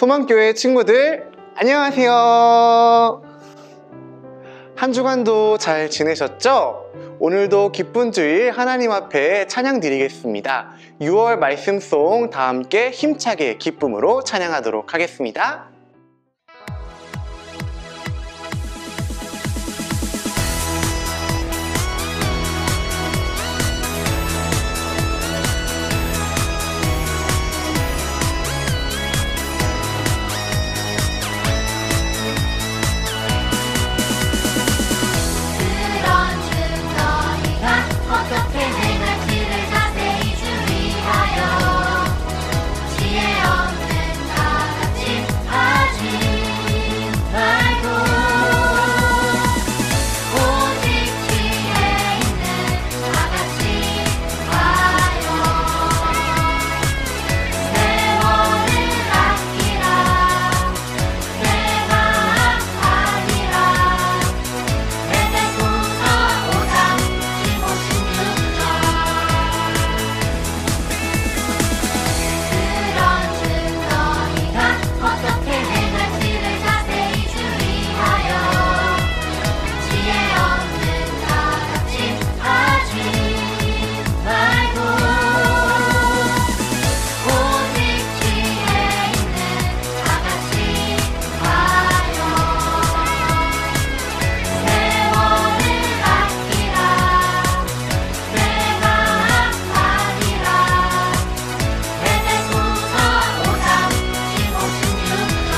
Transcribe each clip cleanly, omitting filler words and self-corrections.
소망교회 친구들 안녕하세요. 한 주간도 잘 지내셨죠? 오늘도 기쁜 주일 하나님 앞에 찬양 드리겠습니다. 6월 말씀송 다 함께 힘차게 기쁨으로 찬양하도록 하겠습니다. 어떻게 행할지를 자세히 준비하여 지혜 없는 나같이 하지 말고 오직 지혜 있는 나같이 하여 세월을 아끼라 내가 아니라 에베소서 5장 15, 16절 그런즉 너희가 어떻게 행할지를 자세히 준비하여 지혜 없는 나같이 하지 말고 오직 지혜 있는 나같이 하여 세월을 아끼라 내가 아니라 에베소서 5장 15, 16절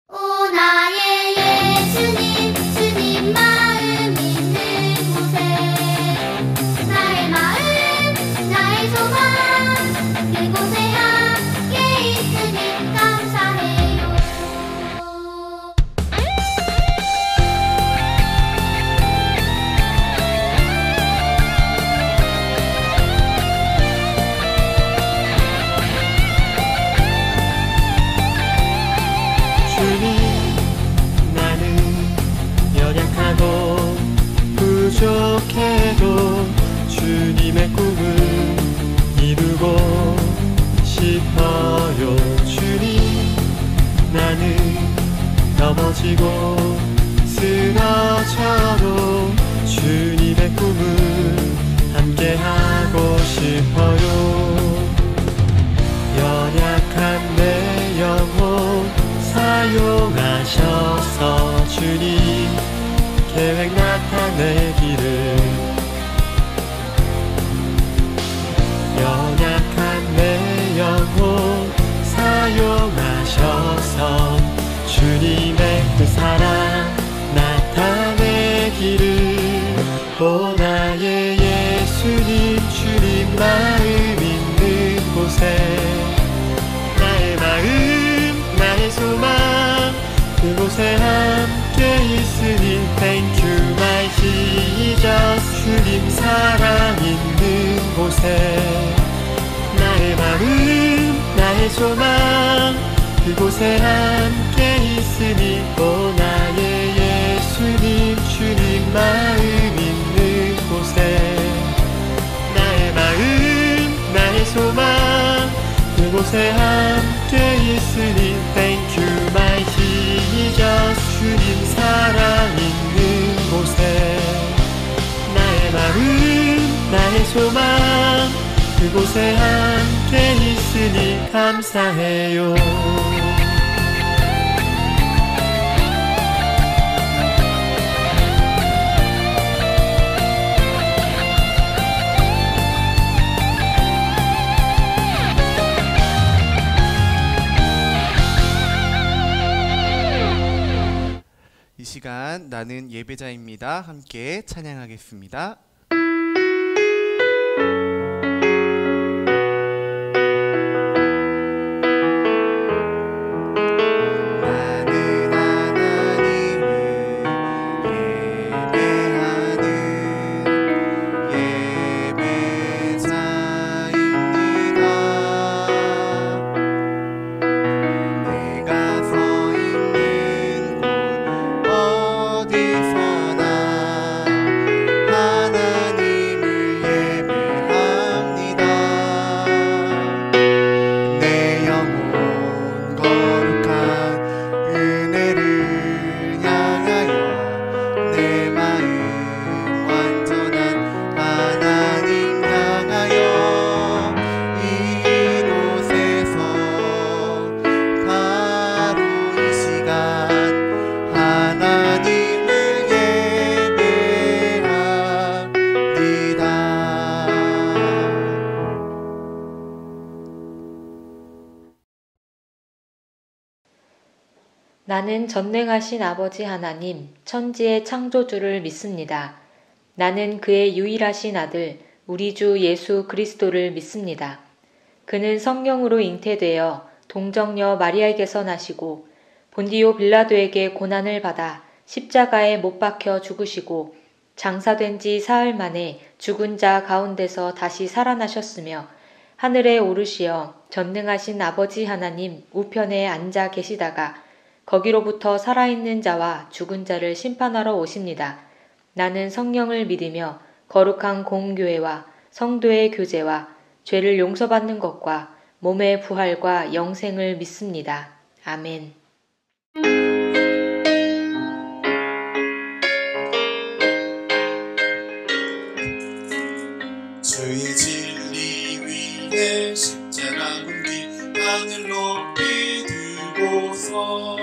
오 나의 예수님 주님 마음 있는 곳에 나의 마음 나의 소망 그곳에 함께 있으니 감사해요 주님, 나는 연약하고 부족해도 주님의 꿈을 이루고 싶어요. 주님, 나는 넘어지고 쓰러져도 주님의 꿈을 함께하고 싶어요. 연약한 내 영혼 사용하셔서 주님 계획 나타내기를 연약한 내 영혼 사용하셔서 주님의 그 사랑 나타내기를 오 나의 예수님 주님 마음 있는 곳에 나의 마음 나의 소망 그곳에 함께 있으니 Thank you my Jesus 주님 사랑 있는 곳에 나의 마음 나의 소망 그곳에 함께 있으니 오 나의 예수님 주님 마음 있는 곳에 나의 마음 나의 소망 그곳에 함께 있으니 Thank you my Jesus 주님 사랑 있는 곳에 나의 마음 나의 소망 그곳에 함께 있으니 감사해요. 이 시간 나는 예배자입니다. 함께 찬양하겠습니다. 하나 나는 전능하신 아버지 하나님, 천지의 창조주를 믿습니다. 나는 그의 유일하신 아들, 우리 주 예수 그리스도를 믿습니다. 그는 성령으로 잉태되어 동정녀 마리아에게서 나시고 본디오 빌라도에게 고난을 받아 십자가에 못 박혀 죽으시고 장사된 지 사흘 만에 죽은 자 가운데서 다시 살아나셨으며 하늘에 오르시어 전능하신 아버지 하나님 우편에 앉아 계시다가 거기로부터 살아있는 자와 죽은 자를 심판하러 오십니다. 나는 성령을 믿으며 거룩한 공교회와 성도의 교제와 죄를 용서받는 것과 몸의 부활과 영생을 믿습니다. 아멘. 주의 진리 위에 십자가 군기 하늘 높이 들고서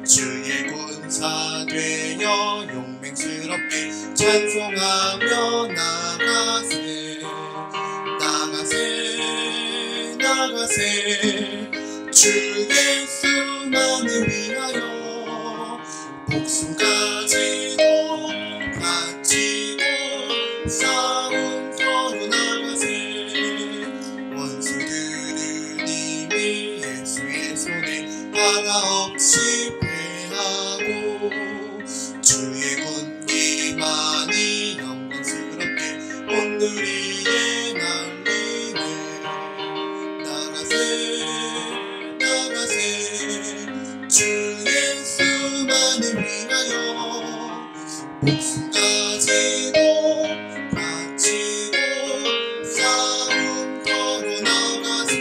주의 군사 되어 용맹스럽게 찬송하며 나가세 나가세 나가세 주 예수만을 위하여 복수 가지고 바치고 싸움터로 나가세 원수들은 이미 예수의 손에 하나 없이 패하고 주의 군기만이 영광스럽게 온 누리에 날리네 나가세 나가세 주 예수만을 위하여 복수 가지고 바치고 싸움터로 나가세.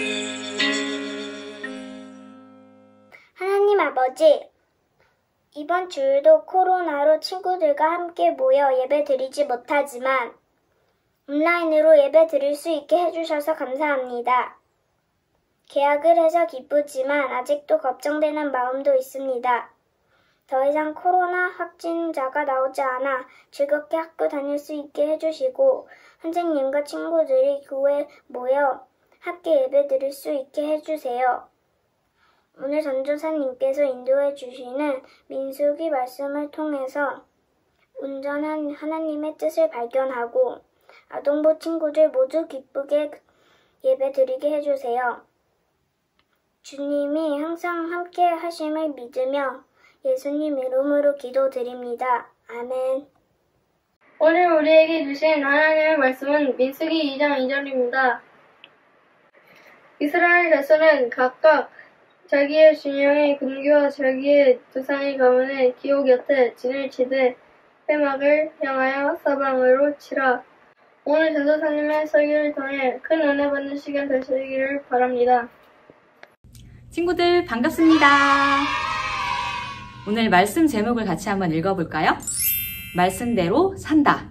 하나님 아버지, 이번 주일도 코로나로 친구들과 함께 모여 예배 드리지 못하지만 온라인으로 예배 드릴 수 있게 해주셔서 감사합니다. 개학을 해서 기쁘지만 아직도 걱정되는 마음도 있습니다. 더 이상 코로나 확진자가 나오지 않아 즐겁게 학교 다닐 수 있게 해주시고 선생님과 친구들이 교회에 모여 함께 예배 드릴 수 있게 해주세요. 오늘 전도사님께서 인도해 주시는 민수기 말씀을 통해서 온전한 하나님의 뜻을 발견하고 아동부 친구들 모두 기쁘게 예배 드리게 해주세요. 주님이 항상 함께 하심을 믿으며 예수님 이름으로 기도드립니다. 아멘. 오늘 우리에게 주신 하나님의 말씀은 민수기 2장 2절입니다. 이스라엘 자손은 각각 자기의 진영의 근교와 자기의 조상의 가문의 기호 곁에 진을 치되 회막을 향하여 사방으로 치라. 오늘 전도사님의 설교를 통해 큰 은혜 받는 시간 되시기를 바랍니다. 친구들 반갑습니다. 오늘 말씀 제목을 같이 한번 읽어볼까요? 말씀대로 산다.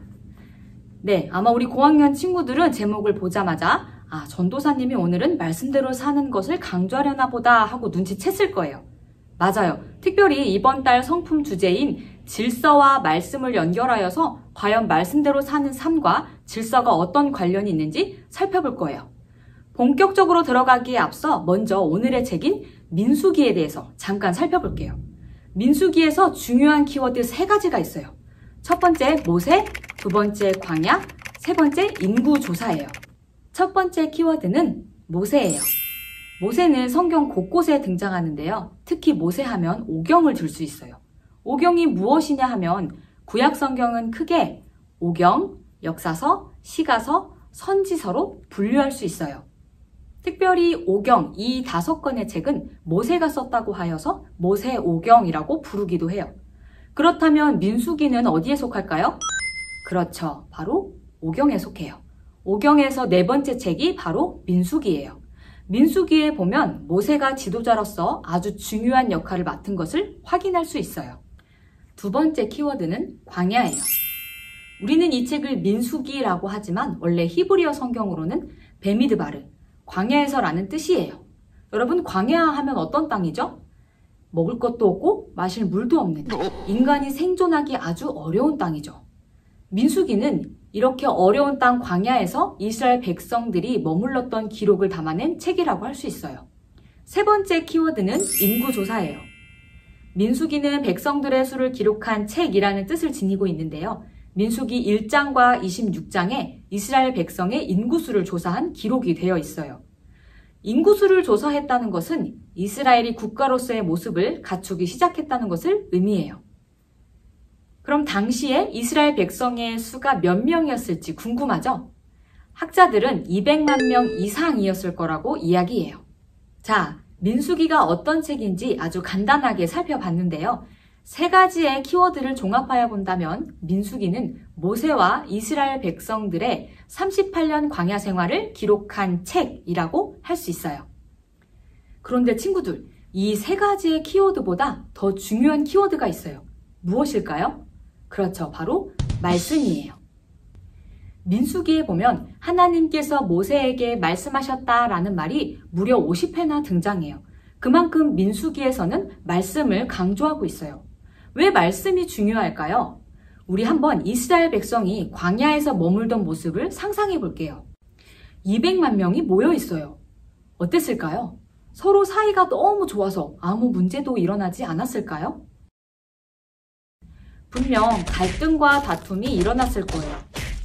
네, 아마 우리 고학년 친구들은 제목을 보자마자 전도사님이 오늘은 말씀대로 사는 것을 강조하려나 보다 하고 눈치챘을 거예요. 맞아요. 특별히 이번 달 성품 주제인 질서와 말씀을 연결하여서 과연 말씀대로 사는 삶과 질서가 어떤 관련이 있는지 살펴볼 거예요. 본격적으로 들어가기에 앞서 먼저 오늘의 책인 민수기에 대해서 잠깐 살펴볼게요. 민수기에서 중요한 키워드 3가지가 있어요. 첫 번째 모세, 두 번째 광야, 세 번째 인구조사예요. 첫 번째 키워드는 모세예요. 모세는 성경 곳곳에 등장하는데요. 특히 모세하면 오경을 들 수 있어요. 오경이 무엇이냐 하면 구약 성경은 크게 오경, 역사서, 시가서, 선지서로 분류할 수 있어요. 특별히 오경, 이 5권의 책은 모세가 썼다고 하여서 모세오경이라고 부르기도 해요. 그렇다면 민수기는 어디에 속할까요? 그렇죠. 바로 오경에 속해요. 오경에서 4번째 책이 바로 민수기예요. 민수기에 보면 모세가 지도자로서 아주 중요한 역할을 맡은 것을 확인할 수 있어요. 두 번째 키워드는 광야예요. 우리는 이 책을 민수기라고 하지만 원래 히브리어 성경으로는 베미드바르, 광야에서라는 뜻이에요. 여러분, 광야 하면 어떤 땅이죠? 먹을 것도 없고 마실 물도 없는 인간이 생존하기 아주 어려운 땅이죠. 민수기는 이렇게 어려운 땅 광야에서 이스라엘 백성들이 머물렀던 기록을 담아낸 책이라고 할 수 있어요. 세 번째 키워드는 인구조사예요. 민수기는 백성들의 수를 기록한 책이라는 뜻을 지니고 있는데요. 민수기 1장과 26장에 이스라엘 백성의 인구수를 조사한 기록이 되어 있어요. 인구수를 조사했다는 것은 이스라엘이 국가로서의 모습을 갖추기 시작했다는 것을 의미해요. 그럼 당시에 이스라엘 백성의 수가 몇 명이었을지 궁금하죠? 학자들은 200만 명 이상이었을 거라고 이야기해요. 자, 민수기가 어떤 책인지 아주 간단하게 살펴봤는데요. 3가지의 키워드를 종합하여 본다면 민수기는 모세와 이스라엘 백성들의 38년 광야 생활을 기록한 책이라고 할 수 있어요. 그런데 친구들, 이 3가지의 키워드보다 더 중요한 키워드가 있어요. 무엇일까요? 그렇죠. 바로 말씀이에요. 민수기에 보면 하나님께서 모세에게 말씀하셨다라는 말이 무려 50회나 등장해요. 그만큼 민수기에서는 말씀을 강조하고 있어요. 왜 말씀이 중요할까요? 우리 한번 이스라엘 백성이 광야에서 머물던 모습을 상상해 볼게요. 200만 명이 모여 있어요. 어땠을까요? 서로 사이가 너무 좋아서 아무 문제도 일어나지 않았을까요? 분명 갈등과 다툼이 일어났을 거예요.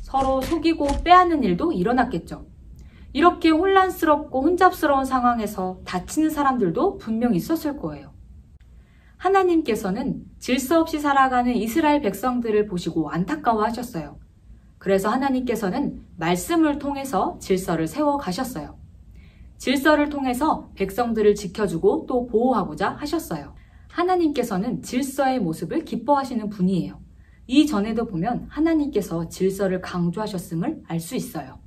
서로 속이고 빼앗는 일도 일어났겠죠. 이렇게 혼란스럽고 혼잡스러운 상황에서 다치는 사람들도 분명 있었을 거예요. 하나님께서는 질서 없이 살아가는 이스라엘 백성들을 보시고 안타까워하셨어요. 그래서 하나님께서는 말씀을 통해서 질서를 세워 가셨어요. 질서를 통해서 백성들을 지켜주고 또 보호하고자 하셨어요. 하나님께서는 질서의 모습을 기뻐하시는 분이에요. 이전에도 보면 하나님께서 질서를 강조하셨음을 알 수 있어요.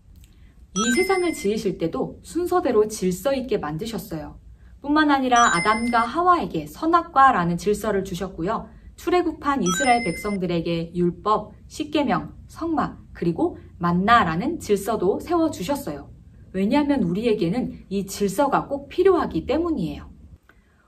이 세상을 지으실 때도 순서대로 질서 있게 만드셨어요. 뿐만 아니라 아담과 하와에게 선악과라는 질서를 주셨고요. 출애굽한 이스라엘 백성들에게 율법, 십계명, 성막, 그리고 만나라는 질서도 세워주셨어요. 왜냐하면 우리에게는 이 질서가 꼭 필요하기 때문이에요.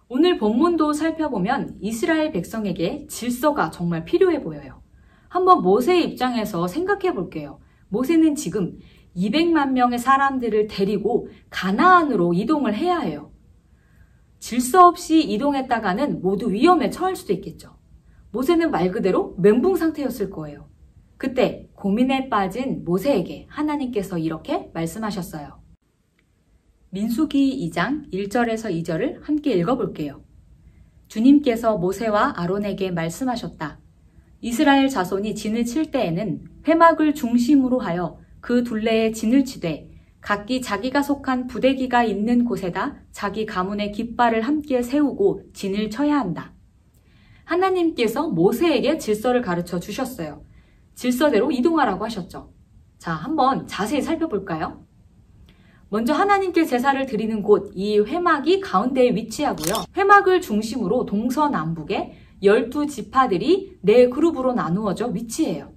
오늘 본문도 살펴보면 이스라엘 백성에게 질서가 정말 필요해 보여요. 한번 모세의 입장에서 생각해 볼게요. 모세는 지금 200만 명의 사람들을 데리고 가나안으로 이동을 해야 해요. 질서 없이 이동했다가는 모두 위험에 처할 수도 있겠죠. 모세는 말 그대로 멘붕 상태였을 거예요. 그때 고민에 빠진 모세에게 하나님께서 이렇게 말씀하셨어요. 민수기 2장 1절에서 2절을 함께 읽어볼게요. 주님께서 모세와 아론에게 말씀하셨다. 이스라엘 자손이 진을 칠 때에는 회막을 중심으로 하여 그 둘레에 진을 치되 각기 자기가 속한 부대기가 있는 곳에다 자기 가문의 깃발을 함께 세우고 진을 쳐야 한다. 하나님께서 모세에게 질서를 가르쳐 주셨어요. 질서대로 이동하라고 하셨죠. 자, 한번 자세히 살펴볼까요? 먼저 하나님께 제사를 드리는 곳, 이 회막이 가운데에 위치하고요. 회막을 중심으로 동서남북에 12지파들이 4그룹으로 나누어져 위치해요.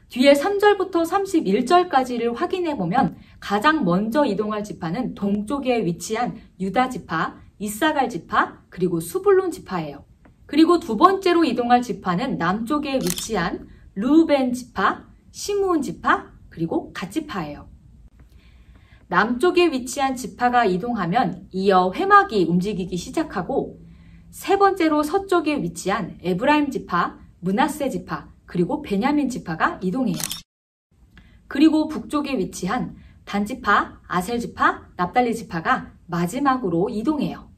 뒤에 3절부터 31절까지를 확인해보면 가장 먼저 이동할 지파는 동쪽에 위치한 유다 지파, 이사갈 지파, 그리고 수불론 지파예요. 그리고 두 번째로 이동할 지파는 남쪽에 위치한 르우벤 지파, 시므온 지파, 그리고 갓 지파예요. 남쪽에 위치한 지파가 이동하면 이어 회막이 움직이기 시작하고 세 번째로 서쪽에 위치한 에브라임 지파, 므낫세 지파, 그리고 베냐민 지파가 이동해요. 그리고 북쪽에 위치한 단 지파, 아셀 지파, 납달리 지파가 마지막으로 이동해요.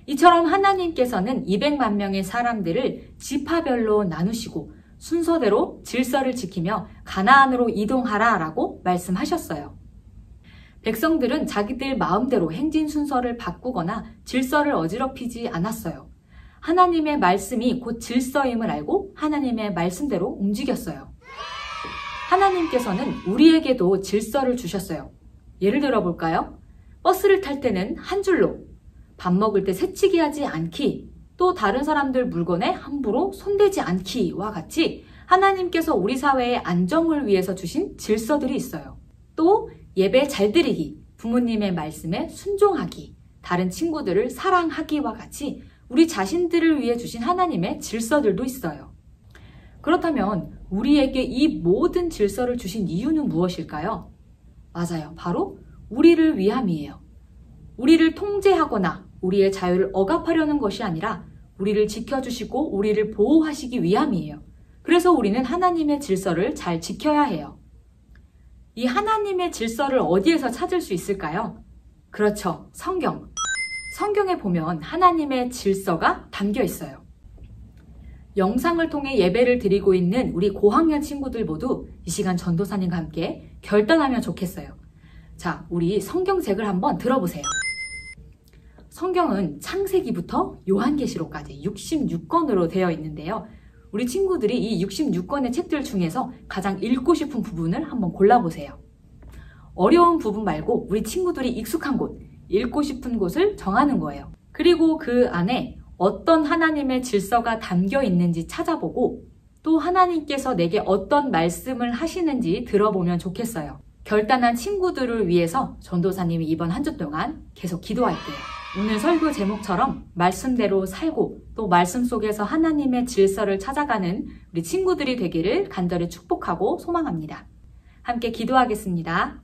이처럼 하나님께서는 200만 명의 사람들을 지파별로 나누시고 순서대로 질서를 지키며 가나안으로 이동하라 라고 말씀하셨어요. 백성들은 자기들 마음대로 행진 순서를 바꾸거나 질서를 어지럽히지 않았어요. 하나님의 말씀이 곧 질서임을 알고 하나님의 말씀대로 움직였어요. 하나님께서는 우리에게도 질서를 주셨어요. 예를 들어 볼까요? 버스를 탈 때는 한 줄로, 밥 먹을 때 새치기 하지 않기, 또 다른 사람들 물건에 함부로 손대지 않기와 같이 하나님께서 우리 사회의 안정을 위해서 주신 질서들이 있어요. 또 예배 잘 드리기, 부모님의 말씀에 순종하기, 다른 친구들을 사랑하기와 같이 우리 자신들을 위해 주신 하나님의 질서들도 있어요. 그렇다면 우리에게 이 모든 질서를 주신 이유는 무엇일까요? 맞아요. 바로 우리를 위함이에요. 우리를 통제하거나 우리의 자유를 억압하려는 것이 아니라 우리를 지켜주시고 우리를 보호하시기 위함이에요. 그래서 우리는 하나님의 질서를 잘 지켜야 해요. 이 하나님의 질서를 어디에서 찾을 수 있을까요? 그렇죠. 성경. 성경에 보면 하나님의 질서가 담겨 있어요. 영상을 통해 예배를 드리고 있는 우리 고학년 친구들 모두 이 시간 전도사님과 함께 결단하면 좋겠어요. 자, 우리 성경책을 한번 들어보세요. 성경은 창세기부터 요한계시록까지 66권으로 되어 있는데요. 우리 친구들이 이 66권의 책들 중에서 가장 읽고 싶은 부분을 한번 골라보세요. 어려운 부분 말고 우리 친구들이 익숙한 곳, 읽고 싶은 곳을 정하는 거예요. 그리고 그 안에 어떤 하나님의 질서가 담겨 있는지 찾아보고 또 하나님께서 내게 어떤 말씀을 하시는지 들어보면 좋겠어요. 결단한 친구들을 위해서 전도사님이 이번 한 주 동안 계속 기도할게요. 오늘 설교 제목처럼 말씀대로 살고 또 말씀 속에서 하나님의 질서를 찾아가는 우리 친구들이 되기를 간절히 축복하고 소망합니다. 함께 기도하겠습니다.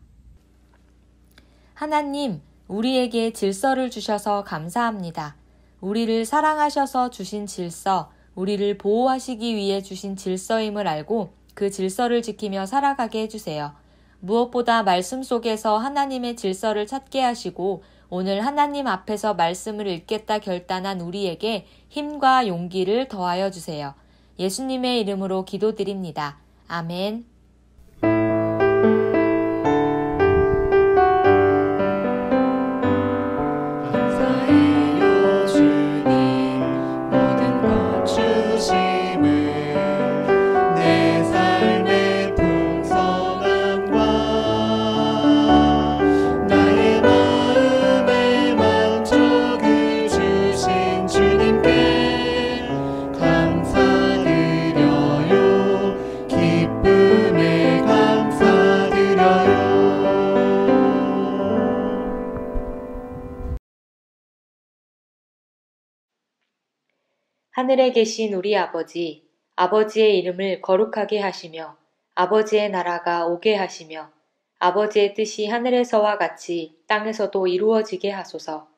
하나님, 우리에게 질서를 주셔서 감사합니다. 우리를 사랑하셔서 주신 질서, 우리를 보호하시기 위해 주신 질서임을 알고 그 질서를 지키며 살아가게 해주세요. 무엇보다 말씀 속에서 하나님의 질서를 찾게 하시고 오늘 하나님 앞에서 말씀을 읽겠다 결단한 우리에게 힘과 용기를 더하여 주세요. 예수님의 이름으로 기도드립니다. 아멘. 감사해요 주님 모든 것 주심을 내 삶의 풍성함과 나의 마음의 만족을 주신 주님께 감사드려요. 기쁨에 감사드려요. 하늘에 계신 우리 아버지, 아버지의 이름을 거룩하게 하시며 아버지의 나라가 오게 하시며 아버지의 뜻이 하늘에서와 같이 땅에서도 이루어지게 하소서.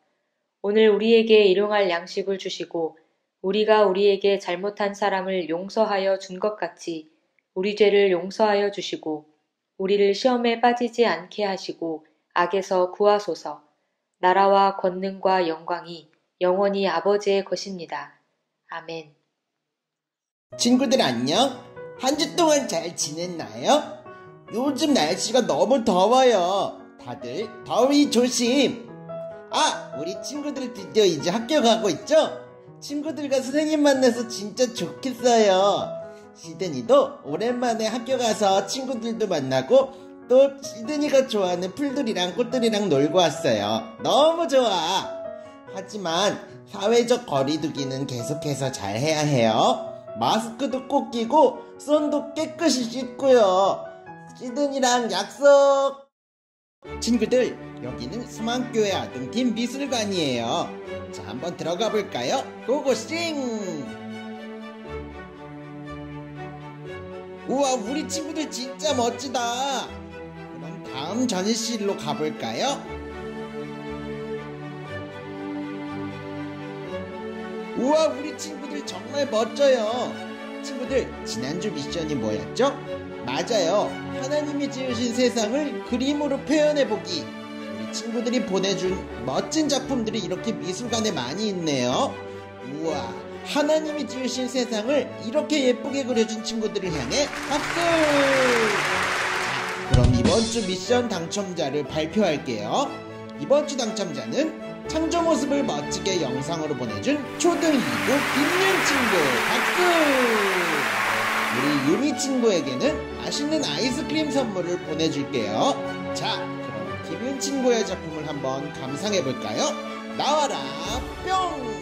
오늘 우리에게 일용할 양식을 주시고 우리가 우리에게 잘못한 사람을 용서하여 준 것 같이 우리 죄를 용서하여 주시고 우리를 시험에 빠지지 않게 하시고 악에서 구하소서. 나라와 권능과 영광이 영원히 아버지의 것입니다. 아멘. 친구들 안녕? 한 주 동안 잘 지냈나요? 요즘 날씨가 너무 더워요. 다들 더위 조심. 우리 친구들 드디어 이제 학교 가고 있죠? 친구들과 선생님 만나서 진짜 좋겠어요. 시드니도 오랜만에 학교 가서 친구들도 만나고 또 시드니가 좋아하는 풀들이랑 꽃들이랑 놀고 왔어요. 너무 좋아. 하지만 사회적 거리두기는 계속해서 잘 해야 해요. 마스크도 꼭 끼고 손도 깨끗이 씻고요. 시드니랑 약속. 친구들, 여기는 수만교회 아동팀 미술관이에요. 자, 한번 들어가 볼까요? 고고싱. 우와, 우리 친구들 진짜 멋지다. 그럼 다음 전시실로 가볼까요? 우와, 우리 친구들 정말 멋져요. 친구들, 지난주 미션이 뭐였죠? 맞아요. 하나님이 지으신 세상을 그림으로 표현해보기. 우리 친구들이 보내준 멋진 작품들이 이렇게 미술관에 많이 있네요. 우와, 하나님이 지으신 세상을 이렇게 예쁘게 그려준 친구들을 향해 박수! 자, 그럼 이번 주 미션 당첨자를 발표할게요. 이번 주 당첨자는 창조 모습을 멋지게 영상으로 보내준 초등 2구 김윤 친구 박수! 우리 유미 친구에게는 맛있는 아이스크림 선물을 보내줄게요. 자, 그럼 김윤 친구의 작품을 한번 감상해볼까요? 나와라 뿅!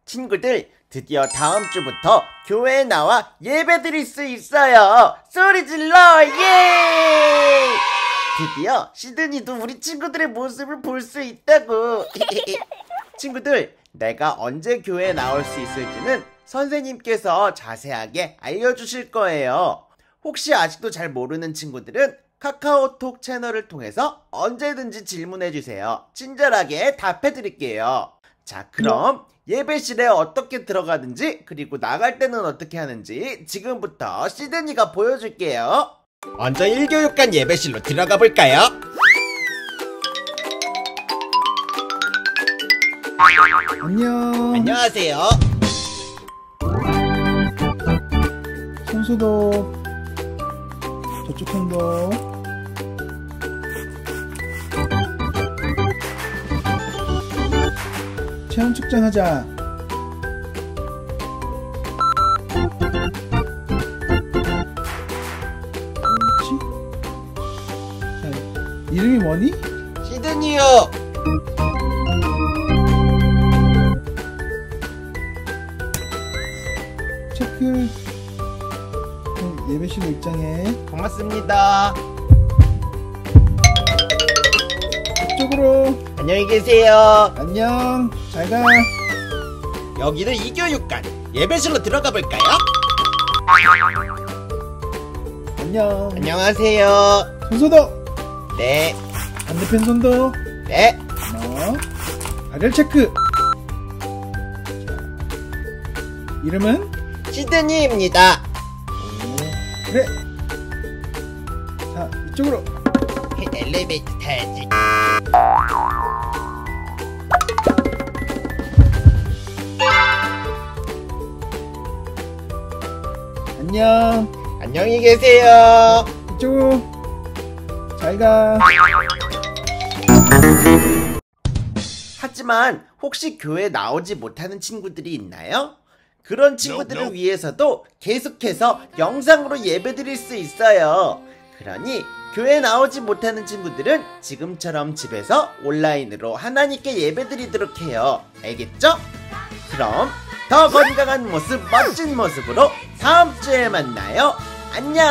친구들, 드디어 다음 주부터 교회에 나와 예배 드릴 수 있어요. 소리 질러, 예! 드디어 시드니도 우리 친구들의 모습을 볼 수 있다고. 친구들, 내가 언제 교회에 나올 수 있을지는 선생님께서 자세하게 알려주실 거예요. 혹시 아직도 잘 모르는 친구들은 카카오톡 채널을 통해서 언제든지 질문해주세요. 친절하게 답해드릴게요. 자, 그럼 예배실에 어떻게 들어가는지, 그리고 나갈 때는 어떻게 하는지 지금부터 시드니가 보여줄게요. 먼저 1교육관 예배실로 들어가 볼까요? 안녕. 안녕하세요. 손소독. 저쪽 행동. 체험 측정하자. 옳지? 자, 이름이 뭐니? 시드니요. 체크. 예배실로 입장해. 고맙습니다. 이쪽으로. 안녕히 계세요. 안녕. 잘 가. 여기는 2교육관 예배실로 들어가 볼까요? 안녕. 안녕하세요. 손소독. 네. 반대편 손도. 네. 발열 체크. 자, 이름은? 시드니입니다. 그래. 자, 이쪽으로. 엘리베이터 타야지. 안녕. 안녕히 계세요. 이쪽으로. 잘 가. 하지만 혹시 교회 나오지 못하는 친구들이 있나요? 그런 친구들을 위해서도 계속해서 영상으로 예배드릴 수 있어요. 그러니 교회 나오지 못하는 친구들은 지금처럼 집에서 온라인으로 하나님께 예배드리도록 해요. 알겠죠? 그럼 더 건강한 모습, 멋진 모습으로 다음 주에 만나요. 안녕.